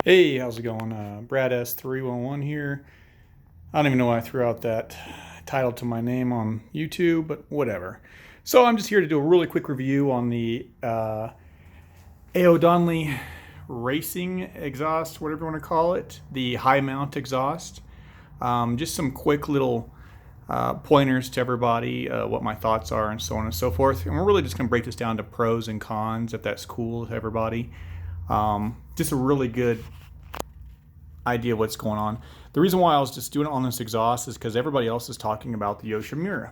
Hey, how's it going? Brad S311 here. I don't even know why I threw out that title to my name on YouTube, but whatever. So I'm just here to do a really quick review on the Aodonly racing exhaust, whatever you want to call it, the high mount exhaust. Just some quick little pointers to everybody, what my thoughts are, and so on and so forth. And we're really just going to break this down to pros and cons, if that's cool with everybody. Just a really good idea of what's going on. The reason why I was just doing it on this exhaust is because everybody else is talking about the Yoshimura.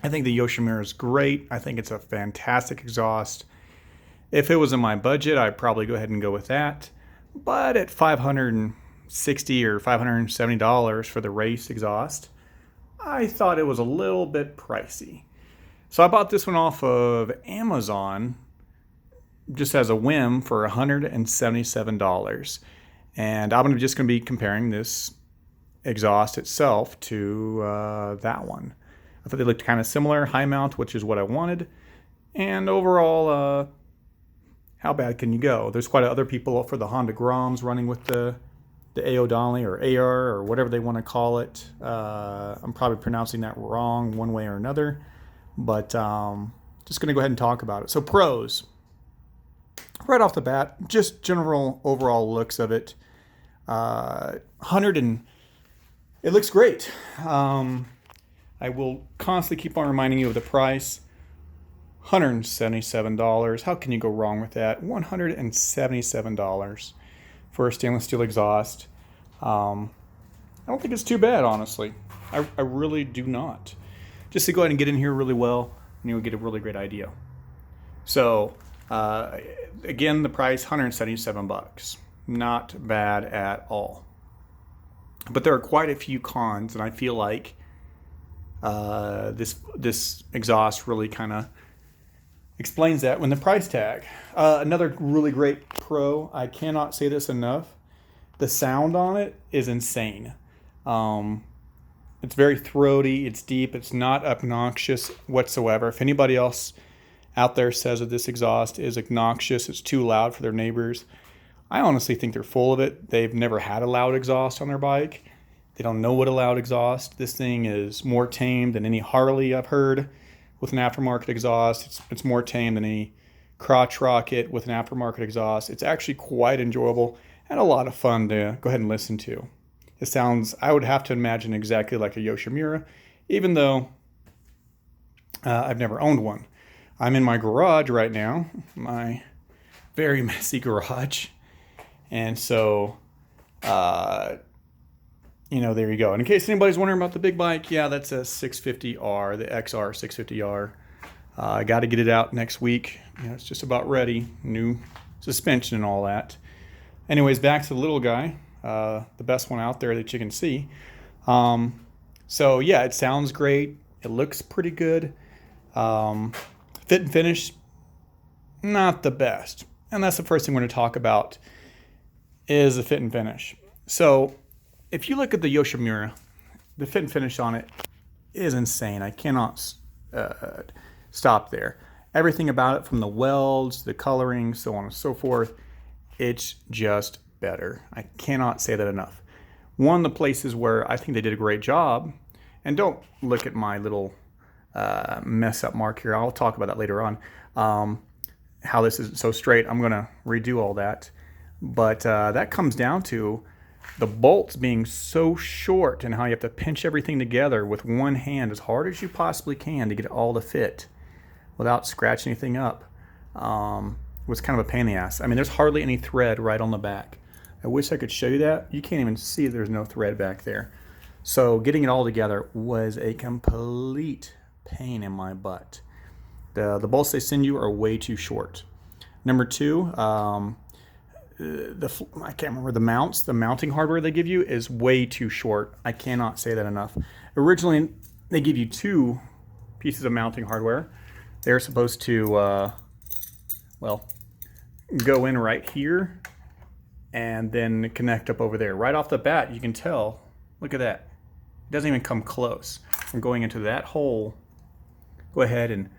I think the Yoshimura is great. I think it's a fantastic exhaust. If it was in my budget, I'd probably go ahead and go with that. But at $560 or $570 for the race exhaust, I thought it was a little bit pricey. So I bought this one off of Amazon just as a whim for $177. And I'm just going to be comparing this exhaust itself to that one. I thought they looked kind of similar, high mount, which is what I wanted. And overall, how bad can you go? There's quite a other people for the Honda Groms running with the Aodonly or AR or whatever they want to call it. I'm probably pronouncing that wrong one way or another. But just going to go ahead and talk about it. So pros. Right off the bat, just general overall looks of it. 100 and it looks great. I will constantly keep on reminding you of the price. $177. How can you go wrong with that? $177 for a stainless steel exhaust. I don't think it's too bad, honestly. I really do not. Just to go ahead and get in here really well, and you'll get a really great idea. So, again, the price, $177. Not bad at all. But there are quite a few cons, and I feel like this exhaust really kind of explains that when the price tag. Another really great pro, I cannot say this enough, the sound on it is insane. It's very throaty, it's deep, it's not obnoxious whatsoever. If anybody else out there says that this exhaust is obnoxious, it's too loud for their neighbors, I honestly think they're full of it. They've never had a loud exhaust on their bike. They don't know what a loud exhaust. This thing is more tame than any Harley I've heard with an aftermarket exhaust. It's more tame than any crotch rocket with an aftermarket exhaust. It's actually quite enjoyable and a lot of fun to go ahead and listen to. It sounds, I would have to imagine, exactly like a Yoshimura, even though I've never owned one. I'm in my garage right now, my very messy garage. And so, there you go. And in case anybody's wondering about the big bike, yeah, that's a 650R, the XR 650R. I got to get it out next week. It's just about ready. New suspension and all that. Anyways, back to the little guy, the best one out there that you can see. So, yeah, it sounds great. It looks pretty good. Fit and finish, not the best. And that's the first thing we're going to talk about is the fit and finish. So if you look at the Yoshimura, the fit and finish on it is insane. I cannot stop there. Everything about it, from the welds, the coloring, so on and so forth, it's just better. I cannot say that enough. One of the places where I think they did a great job, and don't look at my little mess up mark here. I'll talk about that later on. How this isn't so straight. I'm going to redo all that. But that comes down to the bolts being so short and how you have to pinch everything together with one hand as hard as you possibly can to get it all to fit without scratching anything up. Was kind of a pain in the ass. I mean, there's hardly any thread right on the back. I wish I could show you that. You can't even see there's no thread back there. So getting it all together was a complete pain in my butt. The bolts they send you are way too short. Number two, I can't remember the mounts. The mounting hardware they give you is way too short. I cannot say that enough. Originally, they give you two pieces of mounting hardware. They're supposed to, go in right here and then connect up over there. Right off the bat, you can tell. Look at that. It doesn't even come close. I'm going into that hole. Go ahead and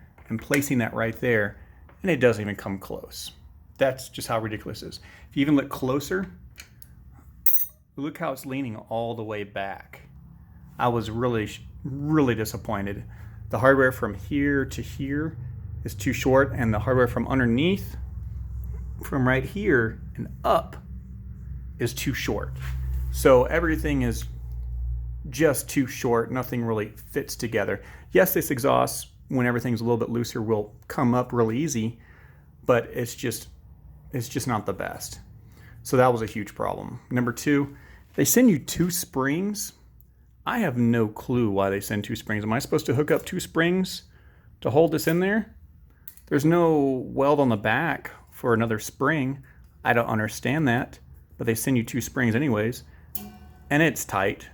placing that right there, and it doesn't even come close. That's just how ridiculous it is. If you even look closer, look how it's leaning all the way back. I was really, really disappointed. The hardware from here to here is too short, and the hardware from underneath, from right here and up, is too short. So everything is just too short. Nothing really fits together. Yes, this exhaust, when everything's a little bit looser, will come up real easy, but it's just not the best. So that was a huge problem. Number two, they send you 2 springs. I have no clue why they send 2 springs. Am I supposed to hook up 2 springs to hold this in there? There's no weld on the back for another spring. I don't understand that, but they send you 2 springs anyways. And it's tight.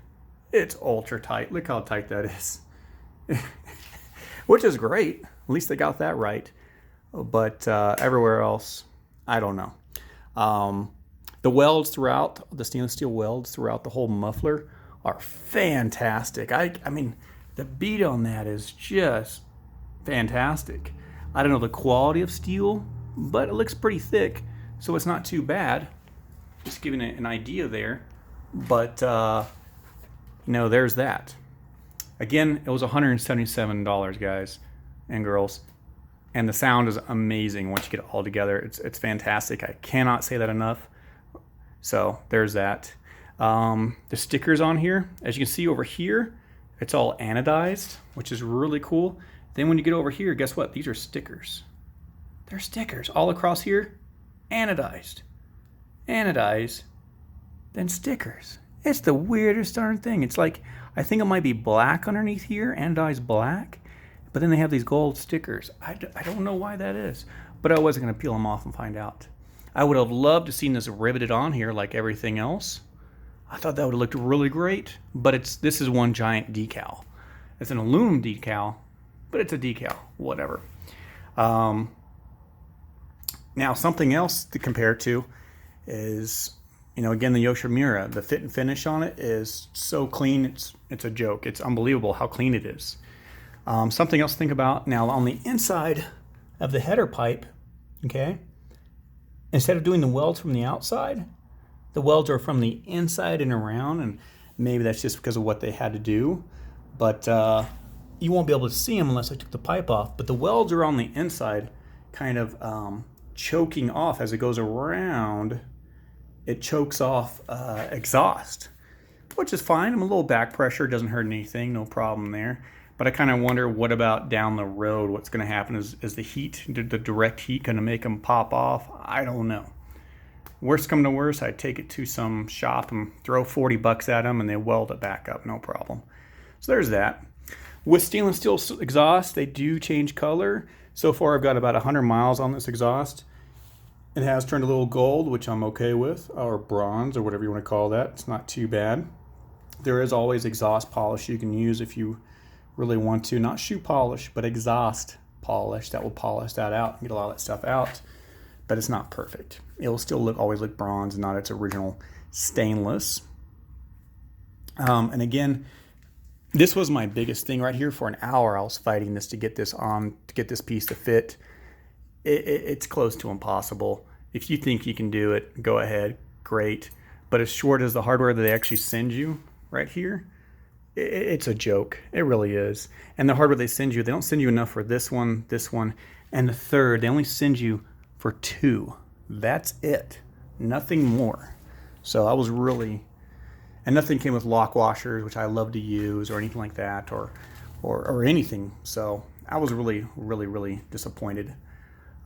It's ultra tight. Look how tight that is. Which is great. At least they got that right. But everywhere else, I don't know. The welds throughout, the stainless steel welds throughout the whole muffler are fantastic. I mean, the beat on that is just fantastic. I don't know the quality of steel, but it looks pretty thick, so it's not too bad. Just giving it an idea there. But, you know, there's that. Again, it was $177, guys and girls. And the sound is amazing once you get it all together. It's fantastic. I cannot say that enough. So there's that. The stickers on here, as you can see over here, it's all anodized, which is really cool. Then when you get over here, guess what? These are stickers. They're stickers all across here, anodized. Anodized, then stickers. It's the weirdest darn thing. It's like, I think it might be black underneath here, anodized black, but then they have these gold stickers. I don't know why that is, but I wasn't going to peel them off and find out. I would have loved to seen this riveted on here like everything else. I thought that would have looked really great, but this is one giant decal. It's an aluminum decal, but it's a decal, whatever. Now, something else to compare to is, you know, again, the Yoshimura. The fit and finish on it is so clean, it's a joke. It's unbelievable how clean it is. Something else to think about. Now, on the inside of the header pipe, okay, instead of doing the welds from the outside, the welds are from the inside and around, and maybe that's just because of what they had to do, but you won't be able to see them unless I took the pipe off. But the welds are on the inside, kind of choking off as it goes around. It chokes off exhaust, which is fine. I'm a little back pressure, doesn't hurt anything, no problem there. But I kind of wonder, what about down the road? What's going to happen? Is the heat, the direct heat, going to make them pop off? I don't know. Worst come to worst, I'd take it to some shop and throw 40 bucks at them and they weld it back up, no problem. So there's that. With stainless steel exhaust, they do change color. So far I've got about 100 miles on this exhaust. It has turned a little gold, which I'm okay with, or bronze, or whatever you want to call that. It's not too bad. There is always exhaust polish you can use if you really want to. Not shoe polish, but exhaust polish. That will polish that out and get a lot of that stuff out. But it's not perfect. It will still always look bronze, not its original stainless. And again, this was my biggest thing right here. For an hour, I was fighting this to get this on, to get this piece to fit. It's close to impossible. If you think you can do it, go ahead, great. But as short as the hardware that they actually send you right here, it's a joke. It really is. And the hardware they send you, they don't send you enough for this one, and the third. They only send you for 2. That's it. Nothing more. So I was really, and nothing came with lock washers, which I love to use, or anything like that, or anything. So I was really, really, really disappointed.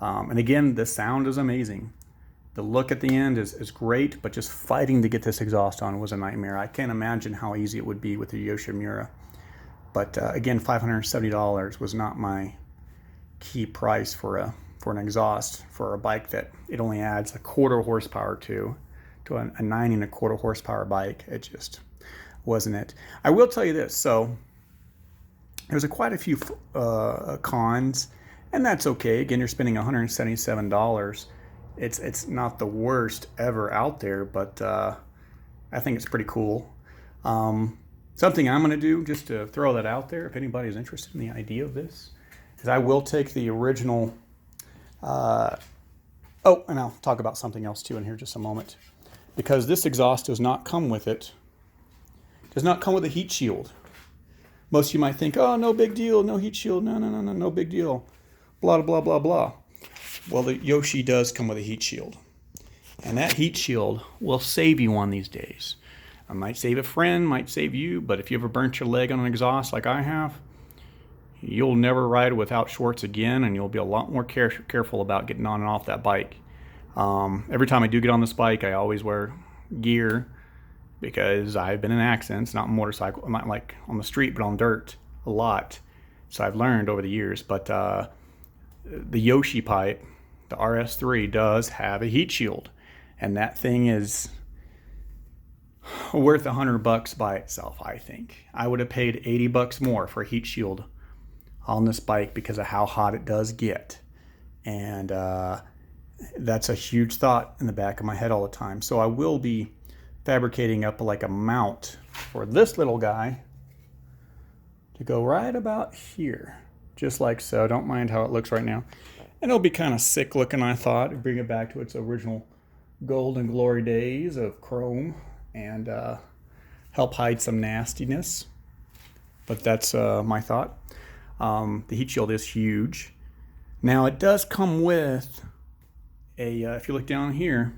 And again, the sound is amazing. The look at the end is great, but just fighting to get this exhaust on was a nightmare. I can't imagine how easy it would be with the Yoshimura. But again, $570 was not my key price for an exhaust for a bike that it only adds 1/4 horsepower to a 9 1/4 horsepower bike. It just wasn't it. I will tell you this. So there's quite a few cons, and that's okay. Again, you're spending $177. It's not the worst ever out there, but I think it's pretty cool. Something I'm going to do, just to throw that out there, if anybody's interested in the idea of this, is I will take the original Oh, and I'll talk about something else too in here just a moment. Because this exhaust does not come with it, does not come with a heat shield. Most of you might think, oh, no big deal, no heat shield, no big deal, blah, blah, blah, blah. Well, the Yoshi does come with a heat shield. And that heat shield will save you one these days. I might save a friend, might save you, but if you ever burnt your leg on an exhaust like I have, you'll never ride without shorts again, and you'll be a lot more careful about getting on and off that bike. Every time I do get on this bike, I always wear gear because I've been in accidents, not motorcycle, not like on the street, but on dirt a lot. So I've learned over the years. But the Yoshi pipe, the RS3, does have a heat shield, and that thing is worth $100 by itself. I think I would have paid $80 more for a heat shield on this bike because of how hot it does get, and that's a huge thought in the back of my head all the time. So I will be fabricating up like a mount for this little guy to go right about here, just like so. Don't mind how it looks right now, and it'll be kind of sick looking, I thought, bring it back to its original golden glory days of chrome, and help hide some nastiness. But that's my thought. The heat shield is huge. Now it does come with a, if you look down here,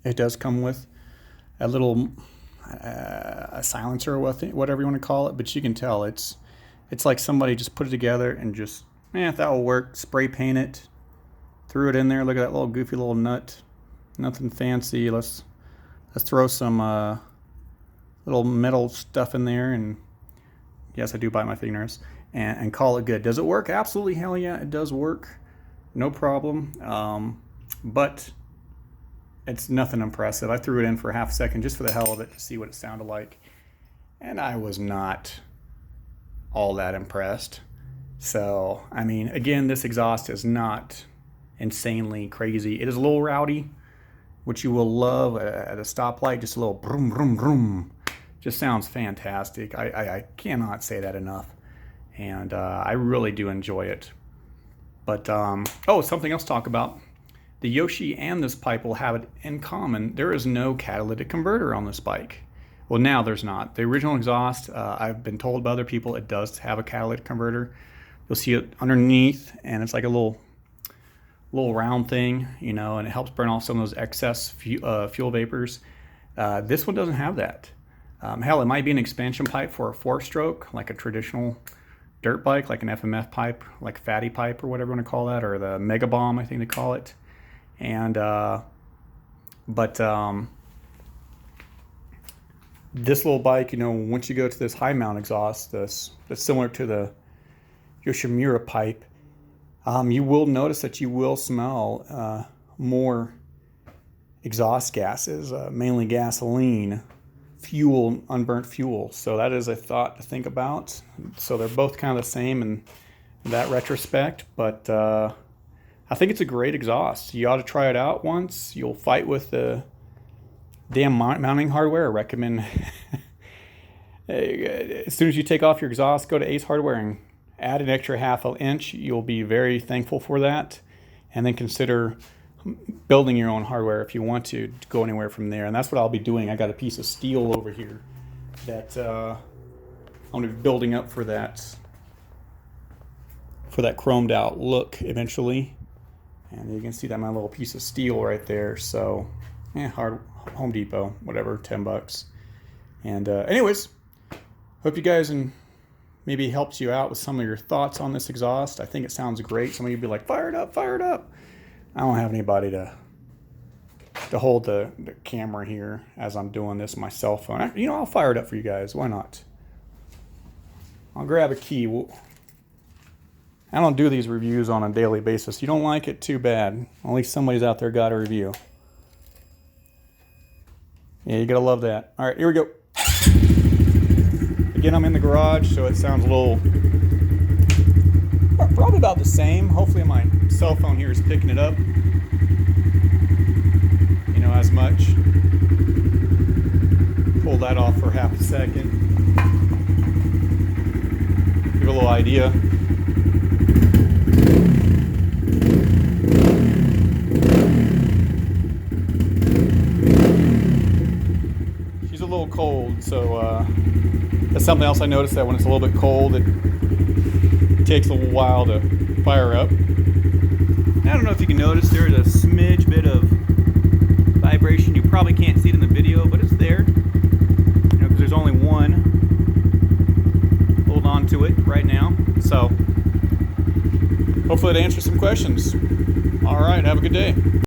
it does come with a little a silencer or whatever you want to call it. But you can tell it's like somebody just put it together and just, that will work. Spray paint it, threw it in there. Look at that little goofy little nut. Nothing fancy. Let's throw some little metal stuff in there, and yes, I do bite my fingernails, and call it good. Does it work? Absolutely, hell yeah, it does work. No problem. But it's nothing impressive. I threw it in for half a second just for the hell of it to see what it sounded like, and I was not all that impressed. So, I mean, again, this exhaust is not insanely crazy. It is a little rowdy, which you will love at a stoplight. Just a little vroom, vroom, vroom. Just sounds fantastic. I cannot say that enough. And I really do enjoy it. But, something else to talk about. The Yoshi and this pipe will have it in common. There is no catalytic converter on this bike. Well, now there's not. The original exhaust, I've been told by other people, it does have a catalytic converter. You'll see it underneath, and it's like a little round thing, and it helps burn off some of those excess fuel vapors. This one doesn't have that. Hell, it might be an expansion pipe for a 4-stroke, like a traditional dirt bike, like an FMF pipe, like a fatty pipe or whatever you want to call that, or the Mega Bomb, I think they call it. And this little bike, once you go to this high mount exhaust, that's similar to the Yoshimura pipe, you will notice that you will smell more exhaust gases, mainly gasoline, fuel, unburnt fuel. So that is a thought to think about. So they're both kind of the same in that retrospect, but I think it's a great exhaust. You ought to try it out once. You'll fight with the damn mounting hardware. I recommend as soon as you take off your exhaust, go to Ace Hardware and add an extra ½ inch. You'll be very thankful for that, and then consider building your own hardware if you want to go anywhere from there. And that's what I'll be doing. I got a piece of steel over here that I'm going to be building up for that chromed out look eventually. And you can see that my little piece of steel right there. So Home Depot, whatever, $10. And anyways, hope you guys maybe helps you out with some of your thoughts on this exhaust. I think it sounds great. Some of you be like, fire it up, fire it up. I don't have anybody to hold the camera here as I'm doing this on my cell phone. I'll fire it up for you guys. Why not? I'll grab a key. I don't do these reviews on a daily basis. You don't like it, too bad. At least somebody's out there got a review. Yeah, you gotta love that. All right, here we go. Again, I'm in the garage, so it sounds a little, probably about the same. Hopefully my cell phone here is picking it up, as much. Pull that off for half a second. Give a little idea. cold, so that's something else I noticed, that when it's a little bit cold, it takes a little while to fire up. I don't know if you can notice, there's a smidge bit of vibration. You probably can't see it in the video, but it's there. You know, because there's only one. Hold on to it right now. So hopefully that answers some questions. All right, have a good day.